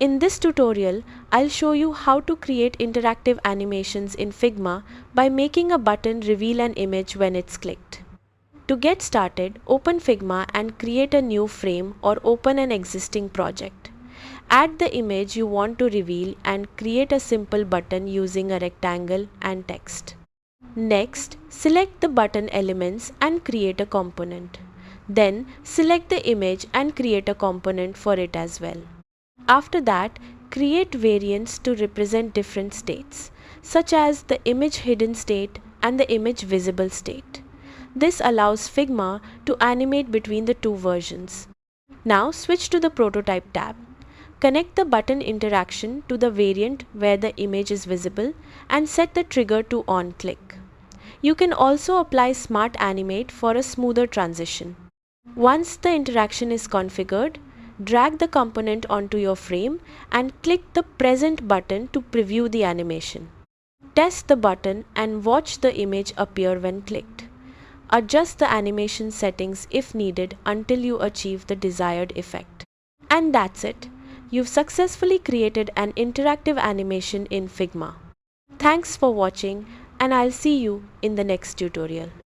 In this tutorial, I'll show you how to create interactive animations in Figma by making a button reveal an image when it's clicked. To get started, open Figma and create a new frame or open an existing project. Add the image you want to reveal and create a simple button using a rectangle and text. Next, select the button elements and create a component. Then, select the image and create a component for it as well. After that, create variants to represent different states, such as the image hidden state and the image visible state. This allows Figma to animate between the two versions. Now switch to the Prototype tab. Connect the button interaction to the variant where the image is visible and set the trigger to on click. You can also apply Smart Animate for a smoother transition. Once the interaction is configured, drag the component onto your frame and click the present button to preview the animation. Test the button and watch the image appear when clicked. Adjust the animation settings if needed until you achieve the desired effect. And that's it. You've successfully created an interactive animation in Figma. Thanks for watching, and I'll see you in the next tutorial.